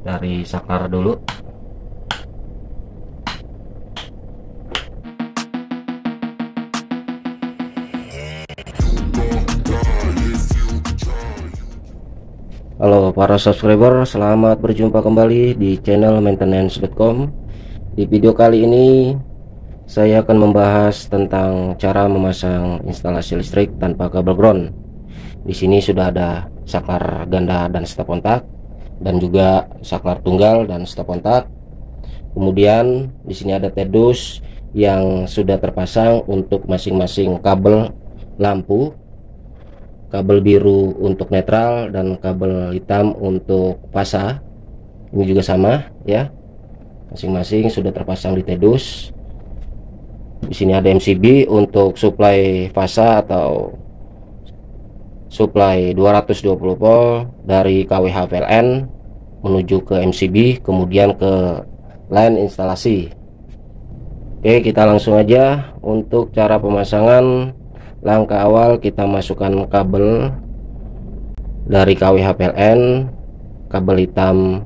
dari saklar dulu. Halo para subscriber, selamat berjumpa kembali di channel maintenance.com. Di video kali ini saya akan membahas tentang cara memasang instalasi listrik tanpa kabel ground. Di sini sudah ada saklar ganda dan stop kontak, dan juga saklar tunggal dan stop kontak. Kemudian di sini ada tedus yang sudah terpasang untuk masing-masing kabel lampu. Kabel biru untuk netral dan kabel hitam untuk fasa. Ini juga sama ya. Masing-masing sudah terpasang di tedus. Di sini ada MCB untuk suplai fasa atau suplai 220 volt dari KWH PLN menuju ke MCB, kemudian ke line instalasi. Oke, kita langsung aja untuk cara pemasangan. Langkah awal, kita masukkan kabel dari KWH PLN, kabel hitam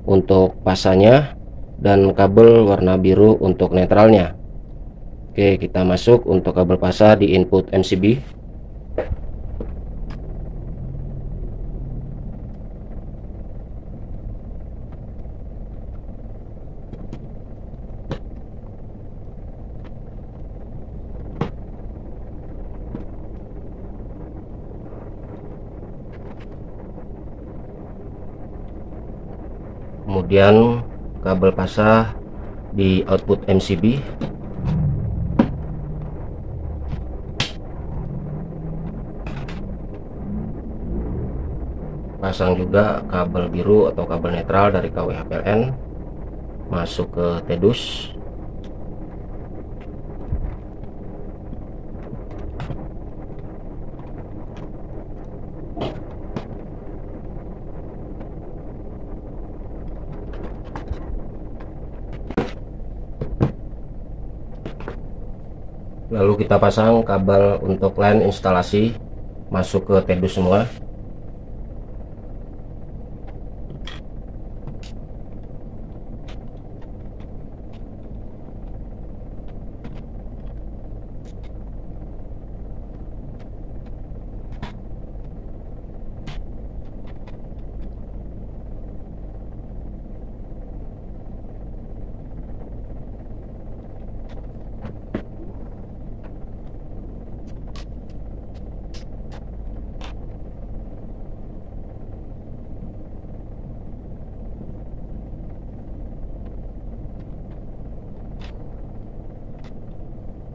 untuk pasanya, dan kabel warna biru untuk netralnya. Oke, kita masuk untuk kabel pasa di input MCB. Kemudian kabel pasa di output MCB. Pasang juga kabel biru atau kabel netral dari KWH PLN masuk ke tedus. Lalu kita pasang kabel untuk line instalasi masuk ke tedus semua.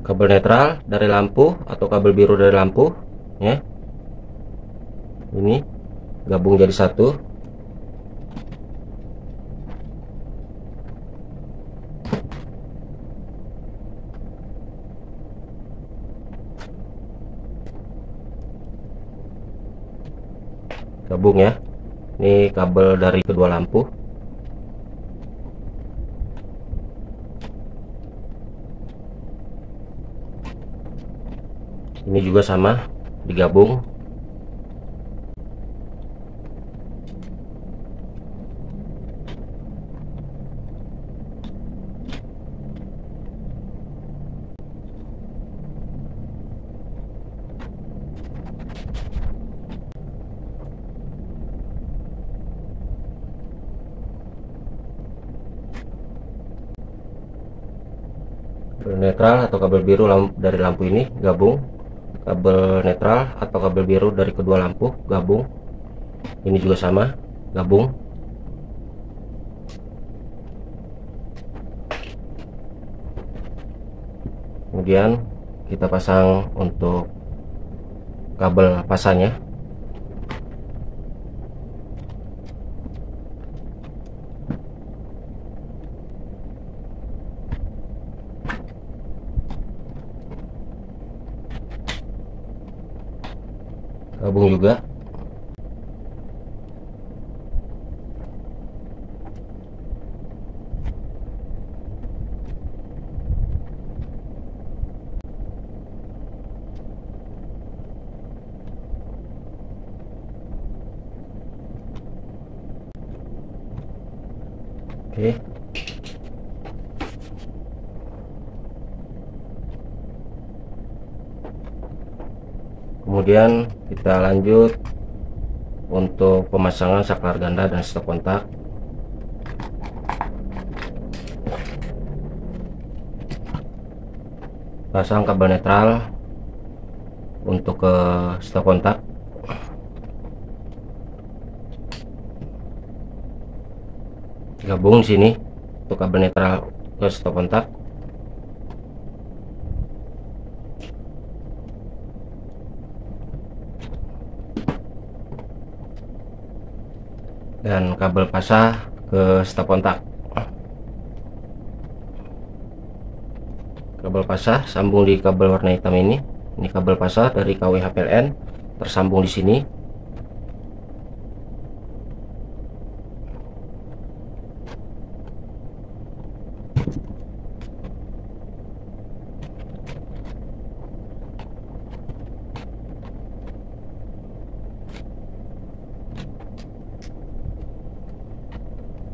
Kabel netral dari lampu atau kabel biru dari lampu ya, ini gabung jadi satu. Gabung ya, ini kabel dari kedua lampu. Ini juga sama, digabung. Kabel netral atau kabel biru dari lampu ini gabung. Kabel netral atau kabel biru dari kedua lampu gabung. Ini juga sama, gabung. Kemudian kita pasang untuk kabel pasanya. Gabung juga. Oke. Kemudian kita lanjut untuk pemasangan saklar ganda dan stop kontak. Pasang kabel netral untuk ke stop kontak. Gabung sini untuk kabel netral ke stop kontak. Dan kabel pasah ke stop kontak. Kabel pasah sambung di kabel warna hitam ini. Ini kabel pasah dari KWH PLN tersambung di sini.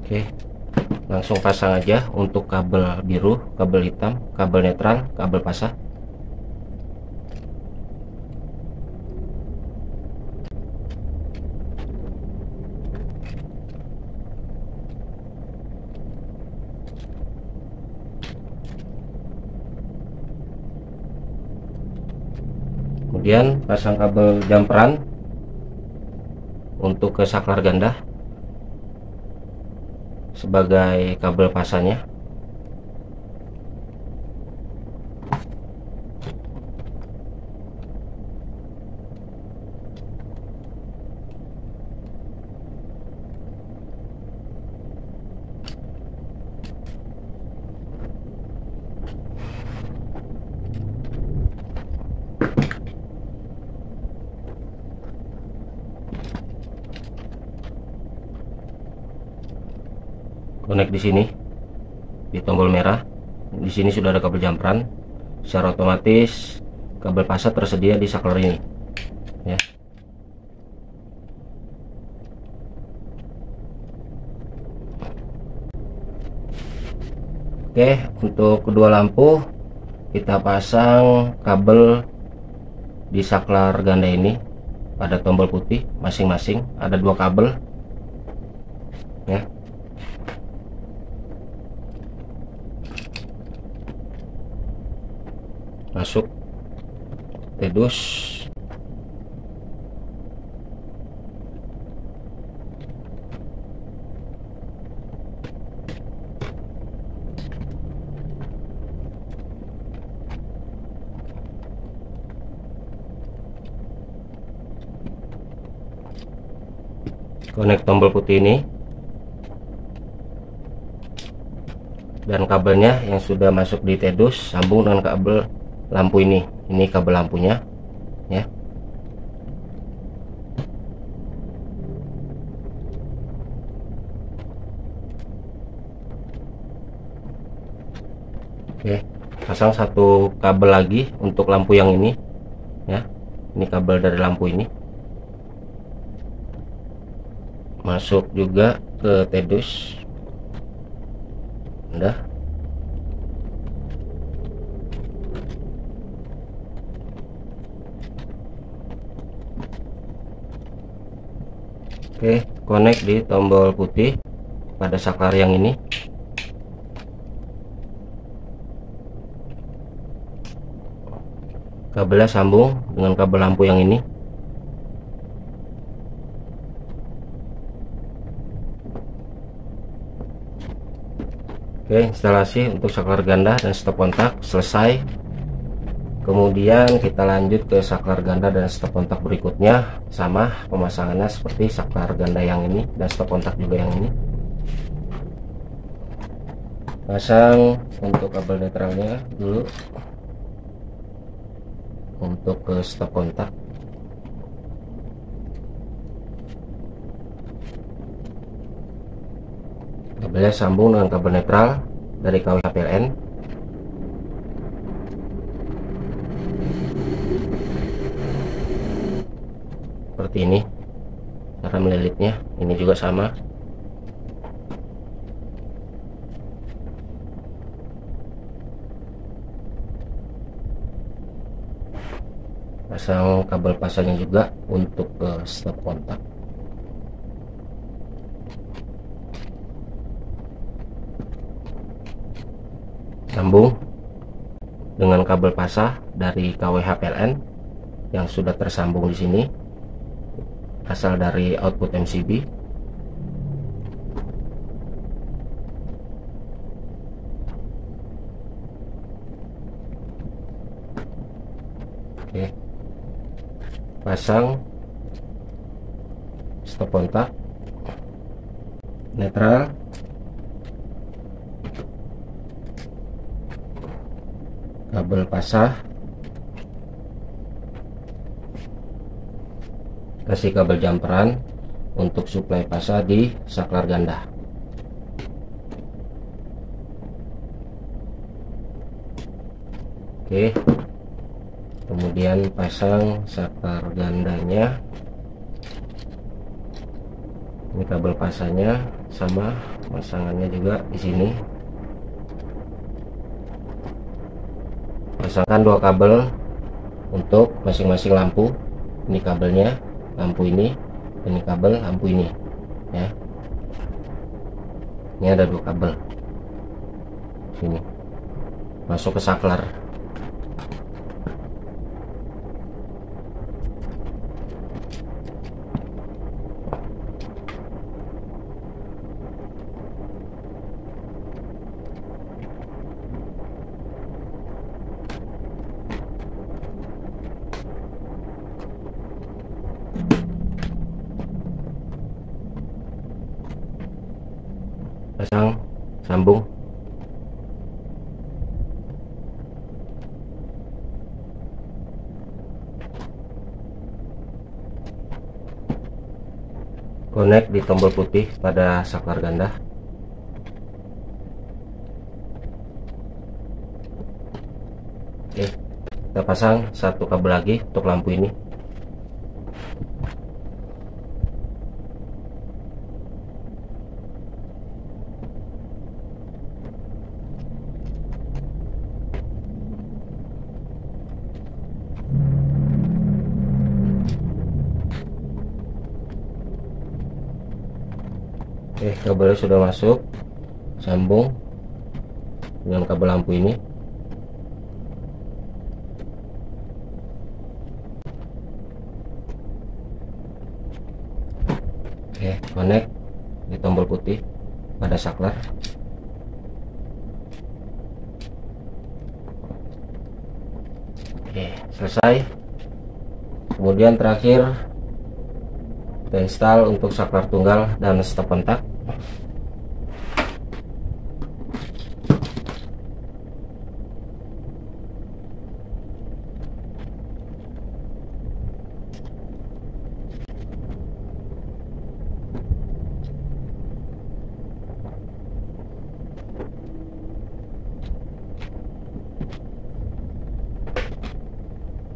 Oke, langsung pasang aja untuk kabel biru, kabel hitam, kabel netral, kabel pasah. Kemudian pasang kabel jumperan untuk ke saklar ganda sebagai kabel pasahnya. Connect di sini di tombol merah. Di sini sudah ada kabel jumperan. Secara otomatis kabel pasah tersedia di saklar ini ya. Oke, untuk kedua lampu kita pasang kabel di saklar ganda ini pada tombol putih masing-masing. Ada dua kabel ya. Masuk tedus. Connect tombol putih ini dan kabelnya yang sudah masuk di tedus sambung dengan kabel lampu ini. Ini kabel lampunya ya. Oke, pasang satu kabel lagi untuk lampu yang ini ya. Ini kabel dari lampu ini masuk juga ke tedus. Udah. Oke, connect di tombol putih pada saklar yang ini. Kabelnya sambung dengan kabel lampu yang ini. Oke, instalasi untuk saklar ganda dan stop kontak selesai. Kemudian kita lanjut ke saklar ganda dan stop kontak berikutnya. Sama pemasangannya seperti saklar ganda yang ini dan stop kontak juga yang ini. Pasang untuk kabel netralnya dulu untuk ke stop kontak. Kabelnya sambung dengan kabel netral dari KWH PLN. Seperti ini cara melilitnya. Ini juga sama. pasang kabel pasangnya juga untuk ke stop kontak. Sambung dengan kabel pasah dari KWH PLN yang sudah tersambung di sini, asal dari output MCB. Oke, pasang stop kontak, netral, kabel pasah, kasih kabel jumperan untuk suplai pasah di saklar ganda. Oke, kemudian pasang saklar gandanya. Ini kabel pasahnya sama, pasangannya juga di sini. Pasangkan 2 kabel untuk masing-masing lampu. Ini kabelnya, lampu ini kabel lampu ini ya. Ini ada 2 kabel sini masuk ke saklar. Pasang, sambung. Connect di tombol putih pada saklar ganda. Oke, kita pasang 1 kabel lagi untuk lampu ini. Oke, kabelnya sudah masuk, sambung dengan kabel lampu ini. Oke, connect di tombol putih pada saklar. Oke, selesai. Kemudian terakhir kita install untuk saklar tunggal dan stop kontak.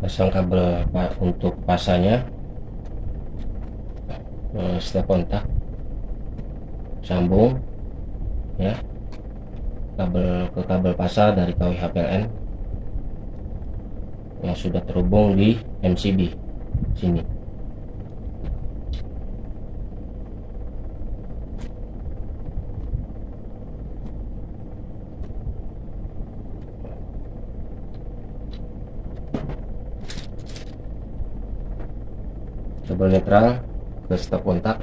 Pasang kabel untuk pasanya, stop kontak, sambung ya kabel ke kabel pasar dari KWH PLN yang sudah terhubung di MCB sini. Kabel netral ke stop kontak.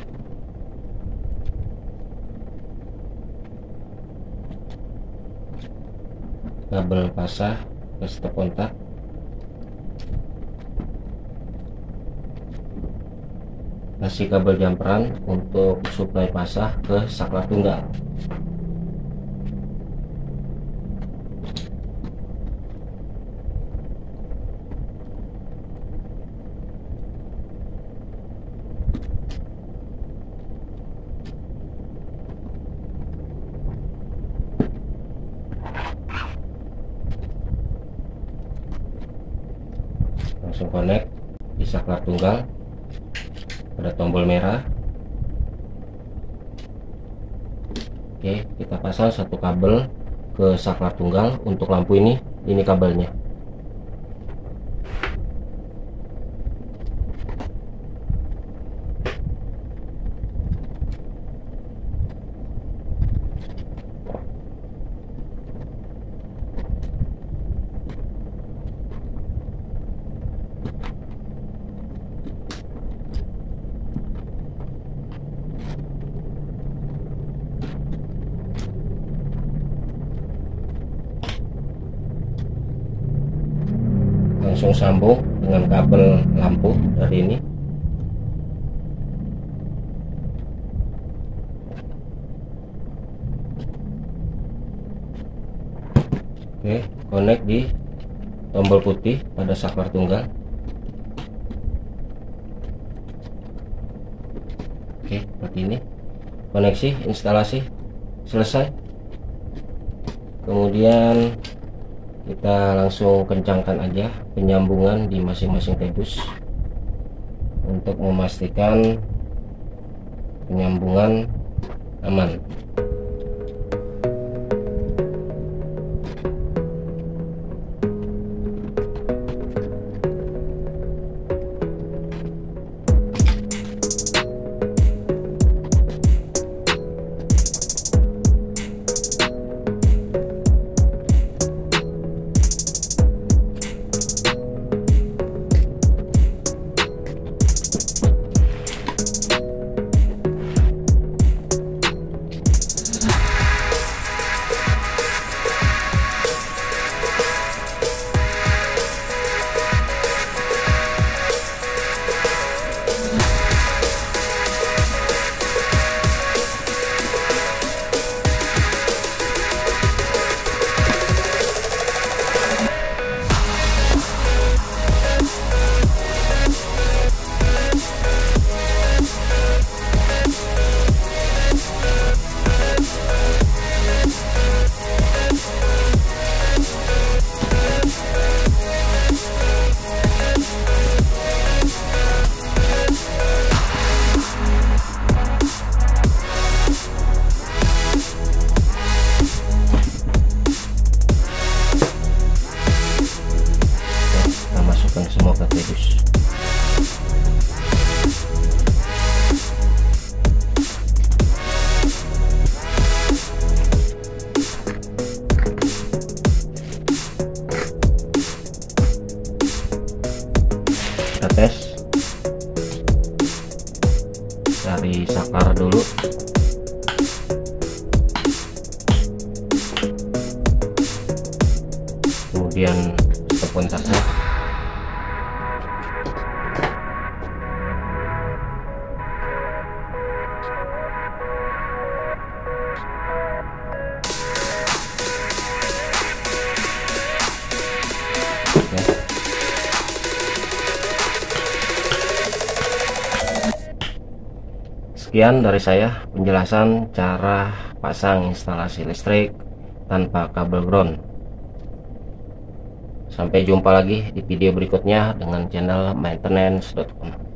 Kabel pasah ke stop kontak. Kasih kabel jumperan untuk suplai pasah ke saklar tunggal. Langsung connect di saklar tunggal pada tombol merah. Oke, kita pasang 1 kabel ke saklar tunggal untuk lampu ini kabelnya. langsung sambung dengan kabel lampu dari ini. Oke, connect di tombol putih pada saklar tunggal. Oke, seperti ini. Koneksi instalasi selesai. Kemudian kita langsung kencangkan aja penyambungan di masing-masing tebus untuk memastikan penyambungan aman. Semua ke tebus. Kita tes dari saklar dulu. Kemudian stop kontaknya. Sekian dari saya penjelasan cara pasang instalasi listrik tanpa kabel ground. Sampai jumpa lagi di video berikutnya dengan channel maintenance.com.